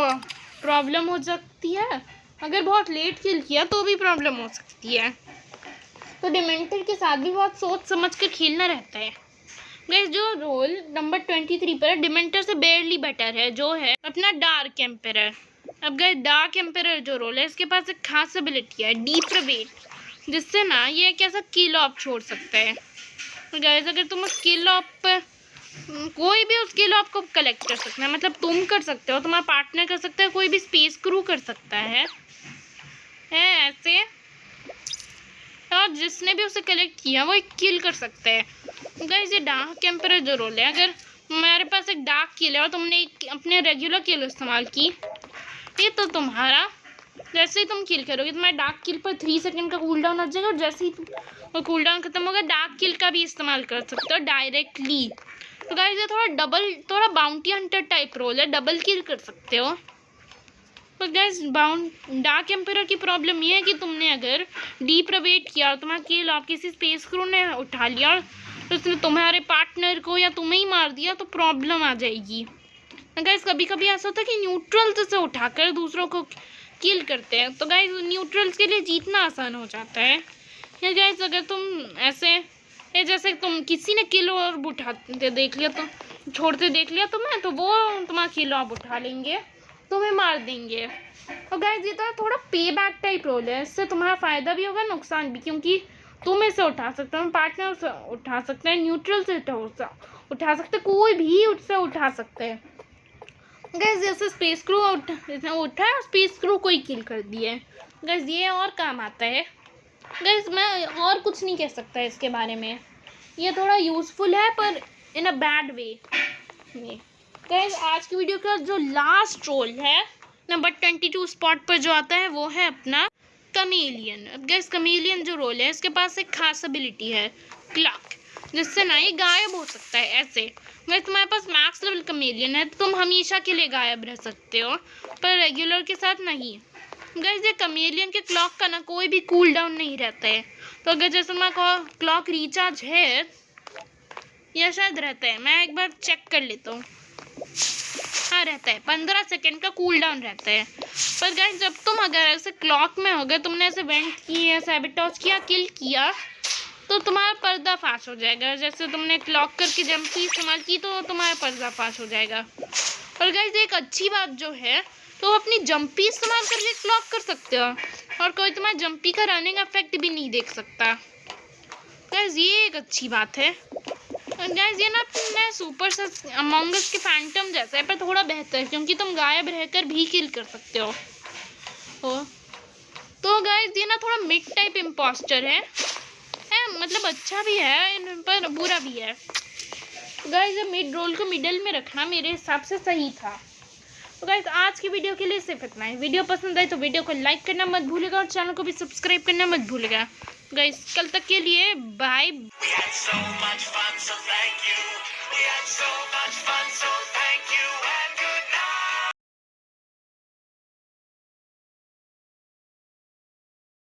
प्रॉब्लम हो सकती है, अगर बहुत लेट किल किया तो भी प्रॉब्लम हो सकती है। तो डिमेंटर के साथ भी बहुत सोच समझ कर खेलना रहता है। गाइस जो रोल नंबर 23 पर डिमेंटर से बेयरली बेटर है, जो है अपना डार्क एम्परर। अब गाइस डार्क एम्परर जो रोल है, इसके पास एक खास एबिलिटी है, डीप्रावेट, जिससे ना ये एक ऐसा किल ऑफ छोड़ सकता है। गाइस अगर तुम उस किल ऑफ पर कोई भी उस किल ऑफ को कलेक्ट कर सकता है, मतलब तुम कर सकते हो, तुम्हारा पार्टनर कर सकता है, कोई भी स्पेस क्रू कर सकता है ऐसे, और जिसने भी उसे कलेक्ट किया वो एक किल कर सकता है। गाइस ये डार्क एम्परर जो रोल है, अगर मेरे पास एक डार्क किल है और तुमने एक अपने रेगुलर किल इस्तेमाल की, ये तो तुम्हारा जैसे ही तुम किल करोगे तुम्हारे डार्क किल पर 3 सेकंड का कूल डाउन आ जाएगा, और जैसे ही वो कूल डाउन खत्म होगा डार्क किल का भी इस्तेमाल कर सकते हो डायरेक्टली। तो गाइस ये थोड़ा बाउंटी हंटर टाइप रोल है, डबल किल कर सकते हो। तो गाइस डार्क एम्परर की प्रॉब्लम ये है कि तुमने अगर डीप्रावेट किया और तुम्हारा किल आप किसी स्पेस क्रू ने उठा लिया और उसने तुम्हारे पार्टनर को या तुम्हें ही मार दिया, तो प्रॉब्लम आ जाएगी। गाइस कभी कभी ऐसा होता है कि न्यूट्रल्स से उठाकर दूसरों को किल करते हैं, तो गाइस न्यूट्रल्स के लिए जीतना आसान हो जाता है। या गाइस अगर तुम ऐसे जैसे तुम किसी ने किल और उठाते देख लिया, तो छोड़ते देख लिया तुम्हें, तो वो तुम्हारा किल और उठा लेंगे, तुम्हें मार देंगे। और गाइस ये तो थोड़ा पे बैक टाइप रोल है, इससे तुम्हारा फ़ायदा भी होगा नुकसान भी, क्योंकि तुम इसे उठा सकते हो, पार्टनर से उठा सकते हैं, न्यूट्रल से उठा सकते, कोई भी उससे उठा सकते हैं। गाइस जैसे स्पेस क्रू उठा है, स्पेस क्रू को ही किल कर दिए। गाइस ये और काम आता है। गाइस मैं और कुछ नहीं कह सकता इसके बारे में, ये थोड़ा यूज़फुल है पर इन अ बैड वे। गाइस आज की वीडियो का जो लास्ट रोल है नंबर 22 स्पॉट पर जो आता है, वो है अपना कमेलियन। अब गाइस कमेलियन जो रोल है, इसके पास एक खास एबिलिटी है, क्लॉक, जिससे ना ये गायब हो सकता है ऐसे। गाइस तुम्हारे पास मैक्स लेवल कमेलियन है तो तुम हमेशा के लिए गायब रह सकते हो, पर रेगुलर के साथ नहीं। गाइस ये कमेलियन के क्लॉक का ना कोई भी कूल डाउन नहीं रहता है, तो अगर जैसे तुम्हारा क्लॉक रिचार्ज है या शायद रहता है, मैं एक बार चेक कर लेता हूँ, हाँ रहता है, 15 सेकेंड का कूल डाउन रहता है। पर गाइस जब तुम अगर ऐसे क्लॉक में हो गए, तुमने ऐसे वेंट किया, सैबोटेज किया, किल किया, तो तुम्हारा पर्दाफाश हो जाएगा। जैसे तुमने क्लॉक करके जंपी इस्तेमाल की तो तुम्हारा पर्दाफाश हो जाएगा। और गाइस एक अच्छी बात जो है, तो अपनी जंपी इस्तेमाल करके क्लॉक कर सकते हो, और कोई तुम्हारा जंपी का रनिंग इफेक्ट भी नहीं देख सकता। गाइस ये एक अच्छी बात है। गाइस ये ना अपने सुपर अमंग अस के फैंटम जैसा है, पर थोड़ा बेहतर है, क्योंकि तुम गायब रहकर भी किल कर सकते हो। तो गाइस ये ना थोड़ा मिड टाइप इम्पोस्टर है, मतलब अच्छा भी है पर बुरा भी है। गाइस ये मिड रोल को मिडल में रखना मेरे हिसाब से सही था। तो गाइस आज की वीडियो के लिए सिर्फ इतना ही। वीडियो पसंद आए तो वीडियो को लाइक करना मत भूलिएगा और चैनल को भी सब्सक्राइब करना मत भूलिएगा। गाइस कल तक के लिए बाय।